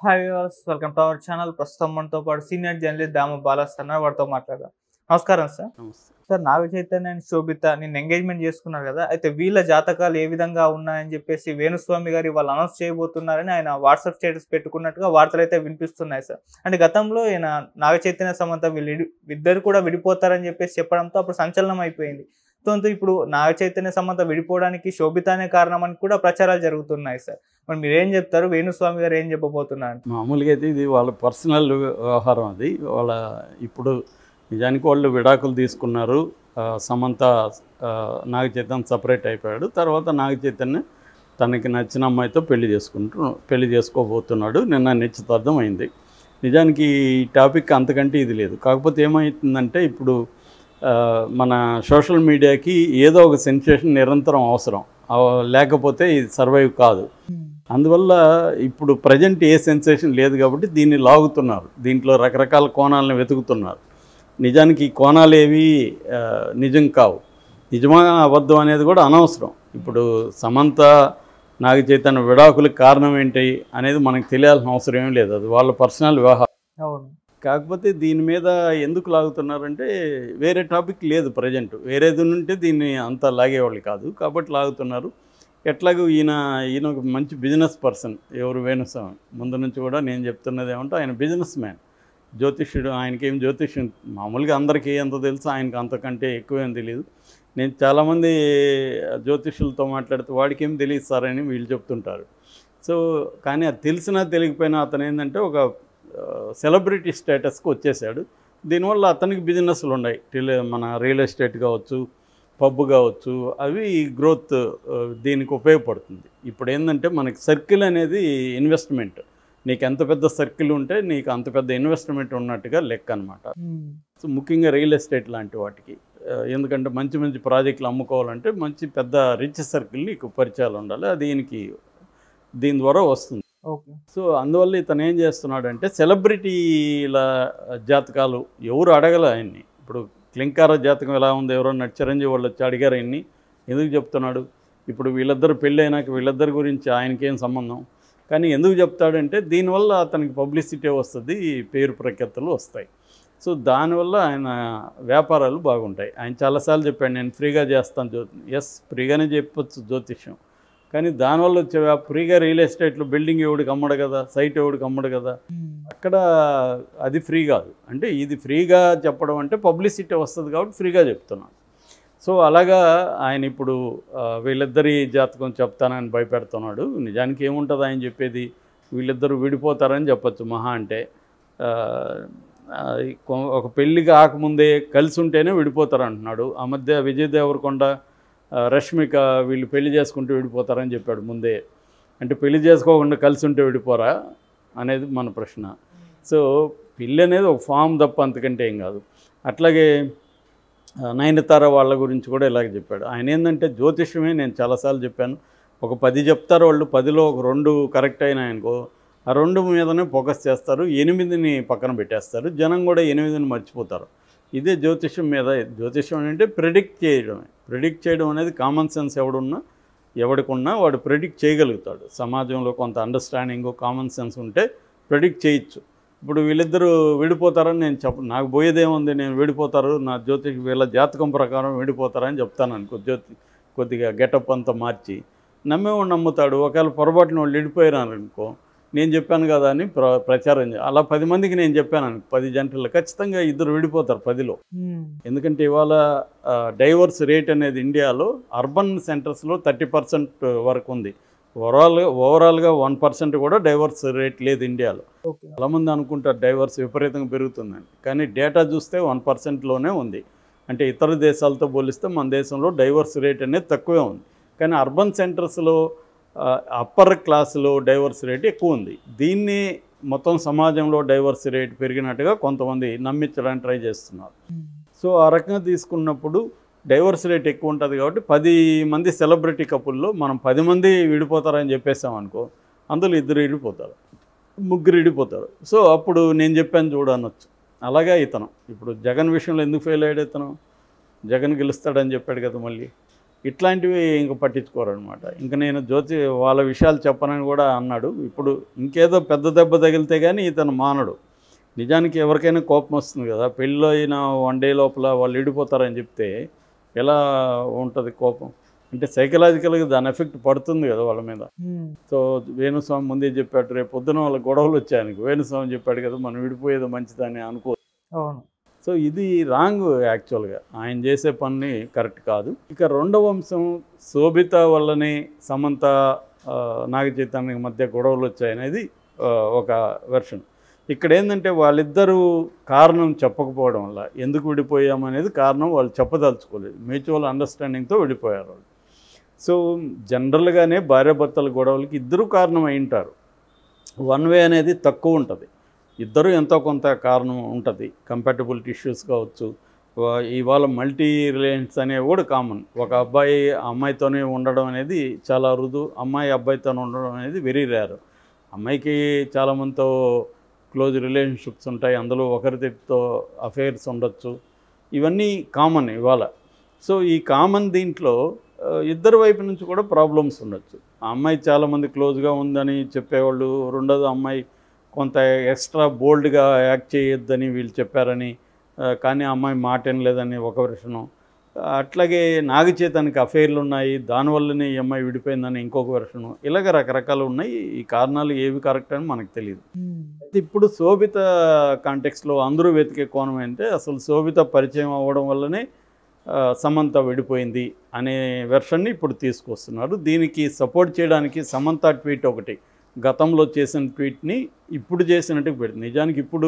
Hi viewers, welcome to our channel. ప్రస్తుతం మనతో పాటు సీనియర్ జర్నలిస్ట్ దామ బాలాస్ అన్నారు, వారితో మాట్లాడదాం. నమస్కారం సార్. నమస్తే. సార్, నాగ చైతన్య అండ్ శోభిత నిన్న ఎంగేజ్మెంట్ చేసుకున్నారు కదా, అయితే వీళ్ళ జాతకాలు ఏ విధంగా ఉన్నాయని చెప్పేసి వేణుస్వామి గారు వాళ్ళు అనౌన్స్ చేయబోతున్నారని ఆయన వాట్సాప్ స్టేటస్ పెట్టుకున్నట్టుగా వార్తలు అయితే వినిపిస్తున్నాయి సార్. అంటే గతంలో ఈయన నాగ చైతన్య సమంత ఇద్దరు కూడా విడిపోతారని చెప్పేసి చెప్పడంతో అప్పుడు సంచలనం అయిపోయింది. సో ఇప్పుడు నాగ చైతన్య సమంత విడిపోవడానికి శోభిత అనే కారణం అని కూడా ప్రచారాలు జరుగుతున్నాయి సార్. మరి మీరేం చెప్తారు? వేణుస్వామి గారు ఏం చెప్పబోతున్నారు? మామూలుగా అయితే ఇది వాళ్ళ పర్సనల్ వ్యవహారం. అది వాళ్ళ ఇప్పుడు నిజానికి వాళ్ళు విడాకులు తీసుకున్నారు. సమంత నాగ చైతన్య సపరేట్ అయిపోయాడు. తర్వాత నాగ చైతన్య తనకి నచ్చిన అమ్మాయితో పెళ్లి చేసుకోబోతున్నాడు. నిన్న నిశ్చితార్థం అయింది. నిజానికి ఈ టాపిక్ అంతకంటే ఇది లేదు. కాకపోతే ఏమవుతుందంటే ఇప్పుడు మన సోషల్ మీడియాకి ఏదో ఒక సెన్సేషన్ నిరంతరం అవసరం, లేకపోతే ఇది సర్వైవ్ కాదు. అందువల్ల ఇప్పుడు ప్రజెంట్ ఏ సెన్సేషన్ లేదు కాబట్టి దీన్ని లాగుతున్నారు. దీంట్లో రకరకాల కోణాలను వెతుకుతున్నారు. నిజానికి ఈ కోణాలు ఏవి నిజం కావు. నిజమా అబద్ధం అనేది కూడా అనవసరం. ఇప్పుడు సమంత నాగ చైతన్య విడాకులకు కారణం ఏంటి అనేది మనకు తెలియాల్సిన అవసరం ఏం లేదు. అది వాళ్ళ పర్సనల్ వ్యవహారం. అవును. కాకపోతే దీని మీద ఎందుకు లాగుతున్నారంటే వేరే టాపిక్ లేదు ప్రజెంట్. వేరేది ఉంటే దీన్ని అంతా లాగేవాళ్ళు కాదు కాబట్టి లాగుతున్నారు. ఎట్లాగూ ఈయన ఒక మంచి బిజినెస్ పర్సన్. ఎవరు? వేణుస్వామి. ముందు నుంచి కూడా నేను చెప్తున్నది ఏమంటే ఆయన బిజినెస్ మ్యాన్, జ్యోతిష్యుడు. ఆయనకేం జ్యోతిష్యం మామూలుగా అందరికీ ఎంత తెలుసు, ఆయనకు అంతకంటే ఎక్కువేం తెలియదు. నేను చాలామంది జ్యోతిష్యులతో మాట్లాడితే వాడికి ఏం తెలియదు సార్ అని వీళ్ళు చెప్తుంటారు. సో కానీ అది తెలిసినా తెలియకపోయినా అతను ఏంటంటే ఒక సెలబ్రిటీ స్టేటస్కి వచ్చేసాడు. దీనివల్ల అతనికి బిజినెస్లు ఉన్నాయి. మన రియల్ ఎస్టేట్ కావచ్చు, పబ్ కావచ్చు, అవి గ్రోత్ దీనికి ఉపయోగపడుతుంది. ఇప్పుడు ఏంటంటే మనకి సర్కిల్ అనేది ఇన్వెస్ట్మెంట్. నీకు ఎంత పెద్ద సర్కిల్ ఉంటే నీకు అంత పెద్ద ఇన్వెస్ట్మెంట్ ఉన్నట్టుగా లెక్క అనమాట. సో ముఖ్యంగా రియల్ ఎస్టేట్ లాంటి వాటికి, ఎందుకంటే మంచి మంచి ప్రాజెక్టులు అమ్ముకోవాలంటే మంచి పెద్ద రిచ్ సర్కిల్ నీకు పరిచయాలు ఉండాలి. అది దీని ద్వారా వస్తుంది. ఓకే. సో అందువల్ల ఇతను ఏం చేస్తున్నాడంటే సెలబ్రిటీల జాతకాలు ఎవరు అడగల ఆయన్ని. ఇప్పుడు క్లింకార జాతకం ఎలా ఉంది, ఎవరన్నా చిరంజీవి వాళ్ళు వచ్చి అడిగారు ఆయన్ని. ఎందుకు చెప్తున్నాడు? ఇప్పుడు వీళ్ళిద్దరు పెళ్ళి అయినాక వీళ్ళిద్దరి గురించి ఆయనకేం సంబంధం? కానీ ఎందుకు చెప్తాడంటే దీనివల్ల అతనికి పబ్లిసిటీ వస్తుంది, పేరు ప్రఖ్యాతులు వస్తాయి. సో దానివల్ల ఆయన వ్యాపారాలు బాగుంటాయి. ఆయన చాలాసార్లు చెప్పాడు నేను ఫ్రీగా చేస్తాను ఎస్, ఫ్రీగానే చెప్పొచ్చు జ్యోతిష్యం. కానీ దానివల్ల వచ్చే ఫ్రీగా రియల్ ఎస్టేట్లో బిల్డింగ్ ఎవడికి అమ్మడు కదా, సైట్ ఎవడికి అమ్మడు కదా. అక్కడ అది ఫ్రీ కాదు. అంటే ఇది ఫ్రీగా చెప్పడం అంటే పబ్లిసిటీ వస్తుంది కాబట్టి ఫ్రీగా చెప్తున్నాను. సో అలాగా ఆయన ఇప్పుడు వీళ్ళిద్దరి జాతకం చెప్తానని భయపెడుతున్నాడు. నిజానికి ఏముంటుంది ఆయన చెప్పేది? వీళ్ళిద్దరూ విడిపోతారని చెప్పచ్చు మహా అంటే. ఒక పెళ్ళి కాకముందే కలిసి ఉంటేనే విడిపోతారు అంటున్నాడు. ఆ మధ్య విజయ్ దేవరకొండ, రష్మిక వీళ్ళు పెళ్లి చేసుకుంటూ విడిపోతారని చెప్పాడు ముందే. అంటే పెళ్లి చేసుకోకుండా కలిసి ఉంటే విడిపోరా అనేది మన ప్రశ్న. సో పెళ్ళి అనేది ఒక ఫామ్ తప్ప అంతకంటే ఏం కాదు. అట్లాగే నయనతార వాళ్ళ గురించి కూడా ఇలాగ చెప్పాడు. ఆయన ఏంటంటే జ్యోతిష్యమే నేను చాలాసార్లు చెప్పాను. ఒక 10 చెప్తారు వాళ్ళు, 10లో ఒక 2 కరెక్ట్ అయినాయనుకో ఆ 2 మీదనే ఫోకస్ చేస్తారు, 8ని పక్కన పెట్టేస్తారు. జనం కూడా 8ని మర్చిపోతారు. ఇదే జ్యోతిష్యం మీద. జ్యోతిష్యం అంటే ప్రెడిక్ట్ చేయడమే. ప్రెడిక్ట్ చేయడం అనేది కామన్ సెన్స్ ఎవడికున్నా వాడు ప్రెడిక్ట్ చేయగలుగుతాడు. సమాజంలో కొంత అండర్స్టాండింగ్, కామన్ సెన్స్ ఉంటే ప్రెడిక్ట్ చేయొచ్చు. ఇప్పుడు వీళ్ళిద్దరూ విడిపోతారని నేను నాకు పోయేదేముంది, నేను విడిపోతారు నా వీళ్ళ జాతకం ప్రకారం విడిపోతారని చెప్తాను అనుకో. కొద్దిగా గెటప్ అంతా మార్చి నమ్మేవాడు నమ్ముతాడు. ఒకవేళ పొరపాటున వాళ్ళు విడిపోయారు అనుకో, నేను చెప్పాను కదా అని ప్రచారం అలా 10 మందికి నేను చెప్పాను అనుకో, 10 జంటలు ఖచ్చితంగా ఇద్దరు విడిపోతారు 10లో. ఎందుకంటే ఇవాళ డైవర్స్ రేట్ అనేది ఇండియాలో అర్బన్ సెంటర్స్లో 30% వరకు ఉంది. ఓవరాల్గా 1% కూడా డైవర్స్ రేట్ లేదు ఇండియాలో. చాలామంది అనుకుంటారు డైవర్స్ విపరీతంగా పెరుగుతుందని, కానీ డేటా చూస్తే 1%లోనే ఉంది. అంటే ఇతర దేశాలతో పోలిస్తే మన దేశంలో డైవర్స్ రేట్ అనేది తక్కువే ఉంది. కానీ అర్బన్ సెంటర్స్లో అప్పర్ క్లాసులో డైవర్స్ రేట్ ఎక్కువ ఉంది. దీన్ని మొత్తం సమాజంలో డైవర్స్ రేట్ పెరిగినట్టుగా కొంతమంది నమ్మించడానికి ట్రై చేస్తున్నారు. సో ఆ రకంగా తీసుకున్నప్పుడు డైవర్స్ రేట్ ఎక్కువ ఉంటుంది కాబట్టి 10 మంది సెలబ్రిటీ కపుల్లో మనం 10 మంది విడిపోతారని చెప్పేసామనుకో, అందులో 2 విడిపోతారు, 3 విడిపోతారు. సో అప్పుడు నేను చెప్పాను చూడనొచ్చు. అలాగే ఇతను ఇప్పుడు జగన్ విషయంలో ఎందుకు ఫెయిల్ అయ్యాడు? ఇతను జగన్ గెలుస్తాడని చెప్పాడు కదా, మళ్ళీ ఇట్లాంటివి ఇంక పట్టించుకోరనమాట. ఇంక నేను వాళ్ళ విషయాలు చెప్పనని కూడా అన్నాడు. ఇప్పుడు ఇంకేదో పెద్ద దెబ్బ తగిలితే కానీ ఇతను మానడు. నిజానికి ఎవరికైనా కోపం వస్తుంది కదా, పెళ్ళిలో అయినా 1 డే లోపల వాళ్ళు విడిపోతారని చెప్తే ఎలా ఉంటుంది కోపం? అంటే సైకలాజికల్గా దాని ఎఫెక్ట్ పడుతుంది కదా వాళ్ళ మీద. సో వేణుస్వామి ముందే చెప్పాడు, రేపు పొద్దున వాళ్ళ గొడవలు వచ్చాయనుకో వేణుస్వామి చెప్పాడు కదా మనం విడిపోయేది మంచిదని అనుకో. అవును. సో ఇది రాంగ్ యాక్చువల్గా, ఆయన చేసే పని కరెక్ట్ కాదు. ఇక రెండవ అంశం, శోభిత వల్లనే సమంత నాగ చైతన్య మధ్య గొడవలు వచ్చాయనేది ఒక వెర్షన్. ఇక్కడ ఏంటంటే వాళ్ళిద్దరూ కారణం చెప్పకపోవడం వల్ల ఎందుకు విడిపోయామనేది కారణం వాళ్ళు చెప్పదలుచుకోలేదు. మ్యూచువల్ అండర్స్టాండింగ్తో విడిపోయారు వాళ్ళు. సో జనరల్గానే భార్యాభర్తల గొడవలకి ఇద్దరు కారణం అయి ఉంటారు. వన్ వే అనేది తక్కువ ఉంటుంది, ఇద్దరు ఎంతో కొంత కారణం ఉంటుంది. కంపాటబిలిటీ ఇష్యూస్ కావచ్చు, ఇవాళ మల్టీ రిలేషన్స్ అనేవి కూడా కామన్. ఒక అబ్బాయి అమ్మాయితోనే ఉండడం అనేది చాలా అరుదు, అమ్మాయి అబ్బాయితో ఉండడం అనేది వెరీ రేర్. అమ్మాయికి చాలామందితో క్లోజ్ రిలేషన్షిప్స్ ఉంటాయి, అందులో ఒకరితో అఫైర్స్ ఉండొచ్చు, ఇవన్నీ కామన్ ఇవాళ. సో ఈ కామన్ దీంట్లో ఇద్దరు వైపు నుంచి కూడా ప్రాబ్లమ్స్ ఉండొచ్చు. ఆ అమ్మాయి చాలామంది క్లోజ్గా ఉందని చెప్పేవాళ్ళు, రెండోది అమ్మాయి కొంత ఎక్స్ట్రా బోల్డ్గా యాక్ట్ చేయొద్దని వీళ్ళు చెప్పారని, కానీ ఆ అమ్మాయి మాట వినలేదని ఒక వెర్షను. అట్లాగే నాగ చైతన్యకి అఫైర్లు ఉన్నాయి, దానివల్లనే ఈ అమ్మాయి విడిపోయిందని ఇంకొక వెర్షను. ఇలాగ రకరకాలు ఉన్నాయి. ఈ కారణాలు ఏవి కరెక్ట్ అని మనకు తెలియదు. ఇప్పుడు శోభిత కాంటెక్స్లో అందరూ వెతికే కోణం ఏంటంటే అసలు శోభిత పరిచయం అవ్వడం వల్లనే సమంత విడిపోయింది అనే వెర్షన్ని ఇప్పుడు తీసుకొస్తున్నారు. దీనికి సపోర్ట్ చేయడానికి సమంత ట్వీట్ ఒకటి, గతంలో చేసిన ట్వీట్ని ఇప్పుడు చేసినట్టు పెడుతుంది. నిజానికి ఇప్పుడు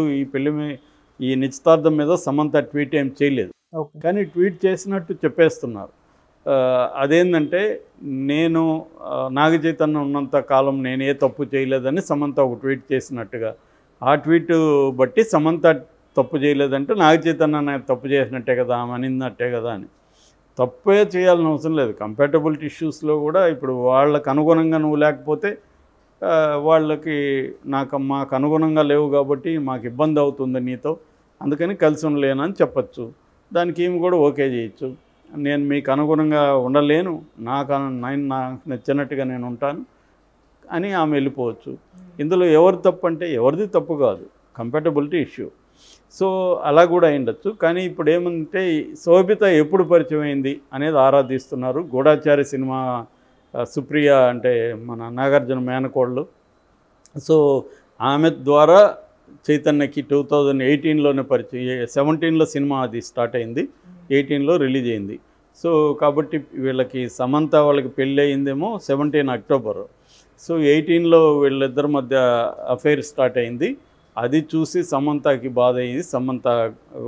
ఈ నిశ్చితార్థం మీద సమంత ట్వీట్ ఏం చేయలేదు, కానీ ట్వీట్ చేసినట్టు చెప్పేస్తున్నారు. అదేంటంటే నేను నాగ చైతన్య ఉన్నంత కాలం నేను ఏ తప్పు చేయలేదని సమంత ఒక ట్వీట్ చేసినట్టుగా, ఆ ట్వీట్ బట్టి సమంత తప్పు చేయలేదంటే నాగ చైతన్య తప్పు చేసినట్టే కదా, ఆమె అనిందట్టే కదా అని. తప్పే చేయాలని అవసరం లేదు. కంపాటబిలిటీ ఇష్యూస్లో కూడా ఇప్పుడు వాళ్ళకు అనుగుణంగా నువ్వు లేకపోతే వాళ్ళకి మాకు అనుగుణంగా లేవు కాబట్టి మాకు ఇబ్బంది అవుతుంది నీతో, అందుకని కలిసి ఉండలేనని చెప్పచ్చు. దానికి ఏమి కూడా ఓకే చేయొచ్చు. నేను మీకు అనుగుణంగా ఉండలేను, నాకు నచ్చినట్టుగా నేను ఉంటాను అని ఆమె వెళ్ళిపోవచ్చు. ఇందులో ఎవరు తప్పు అంటే ఎవరిది తప్పు కాదు, కంపాటబిలిటీ ఇష్యూ. సో అలా కూడా అయిండొచ్చు. కానీ ఇప్పుడు ఏమంటే శోభిత ఎప్పుడు పరిచయం అయింది అనేది ఆరాధిస్తున్నారు. గూఢాచారి సినిమా సుప్రియ అంటే మన నాగార్జున మేనకోళ్ళు, సో ఆమె ద్వారా చైతన్యకి 2018లోనే పరిచయం, 17లో సినిమా అది స్టార్ట్ అయింది, 18లో రిలీజ్ అయింది. సో కాబట్టి వీళ్ళకి సమంత వాళ్ళకి పెళ్ళి అయిందేమో 17 అక్టోబర్. సో 18లో వీళ్ళిద్దరి మధ్య అఫైర్ స్టార్ట్ అయింది. అది చూసి సమంతకి బాధ అయ్యింది, సమంత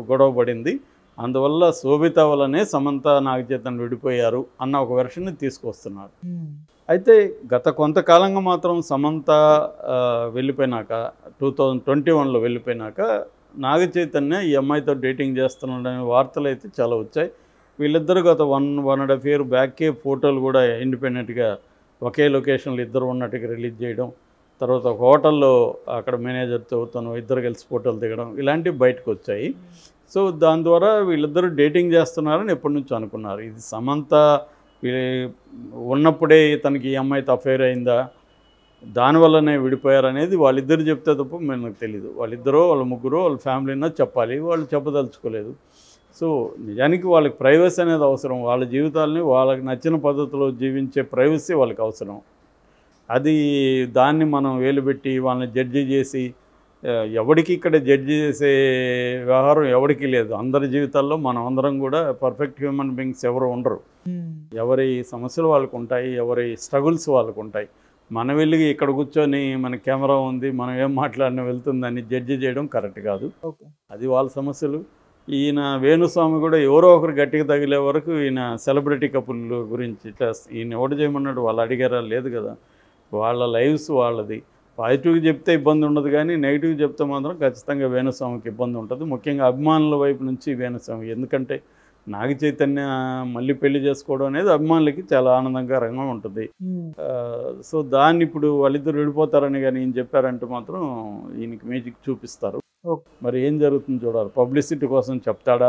గొడవ పడింది. అందువల్ల శోభిత వల్లనే సమంత నాగ చైతన్య విడిపోయారు అన్న ఒక వెర్షన్ని తీసుకొస్తున్నారు. అయితే గత కొంతకాలంగా మాత్రం సమంత వెళ్ళిపోయినాక 2021లో వెళ్ళిపోయినాక నాగ చైతన్య ఈ అమ్మాయితో డేటింగ్ చేస్తున్నాడనే వార్తలు అయితే చాలా వచ్చాయి. వీళ్ళిద్దరు గత 1.5 year బ్యాకే ఫోటోలు కూడా ఇండిపెండెంట్గా ఒకే లొకేషన్లో ఇద్దరు ఉన్నట్టుగా రిలీజ్ చేయడం, తర్వాత ఒక హోటల్లో అక్కడ మేనేజర్తో ఇద్దరు కలిసి ఫోటోలు దిగడం, ఇలాంటివి బయటకు వచ్చాయి. సో దాని ద్వారా వీళ్ళిద్దరూ డేటింగ్ చేస్తున్నారని ఎప్పటి నుంచో అనుకున్నారు. ఇది సమంత ఉన్నప్పుడే తనకి ఈ అమ్మాయితో అఫైర్ అయిందా, దానివల్లనే విడిపోయారనేది వాళ్ళిద్దరు చెప్తే తప్ప మనకు తెలీదు. వాళ్ళిద్దరూ వాళ్ళ ముగ్గురు వాళ్ళ ఫ్యామిలీనా చెప్పాలి, వాళ్ళు చెప్పదలుచుకోలేదు. సో నిజానికి వాళ్ళకి ప్రైవసీ అనేది అవసరం, వాళ్ళ జీవితాలని వాళ్ళకి నచ్చిన పద్ధతిలో జీవించే ప్రైవసీ వాళ్ళకి అవసరం. దాన్ని మనం వేలుపెట్టి వాళ్ళని జడ్జి చేసి, ఎవరికి ఇక్కడ జడ్జి చేసే వ్యవహారం ఎవరికి లేదు. అందరి జీవితాల్లో మనం అందరం కూడా పర్ఫెక్ట్ హ్యూమన్ బీయింగ్స్ ఎవరు ఉండరు. ఎవరి సమస్యలు వాళ్ళకు ఉంటాయి, ఎవరి స్ట్రగుల్స్ వాళ్ళకు ఉంటాయి. మనం వెళ్ళి ఇక్కడ కూర్చొని మన కెమెరా ఉంది మనం ఏం మాట్లాడినా వెళ్తుందని జడ్జి చేయడం కరెక్ట్ కాదు. అది వాళ్ళ సమస్యలు. ఈయన వేణుస్వామి కూడా ఎవరో ఒకరు గట్టిగా తగిలే వరకు ఈయన సెలబ్రిటీ కపుల్ గురించి ఈయన ఎవడు చేయమన్నాడు, వాళ్ళు అడిగారా? లేదు కదా. వాళ్ళ లైవ్స్ వాళ్ళది. పాజిటివ్గా చెప్తే ఇబ్బంది ఉండదు, కానీ నెగిటివ్ చెప్తే మాత్రం ఖచ్చితంగా వేణుస్వామికి ఇబ్బంది ఉంటుంది. ముఖ్యంగా అభిమానుల వైపు నుంచి వేణుస్వామి, ఎందుకంటే నాగ చైతన్య మళ్ళీ పెళ్లి చేసుకోవడం అనేది అభిమానులకి చాలా ఆనందకరంగా ఉంటుంది. సో దాన్ని ఇప్పుడు వాళ్ళిద్దరు విడిపోతారని కానీ ఈయన చెప్పారంటే మాత్రం ఈయనకి మ్యూజిక్ చూపిస్తారు. మరి ఏం జరుగుతుందో చూడాలి. పబ్లిసిటీ కోసం చెప్తాడా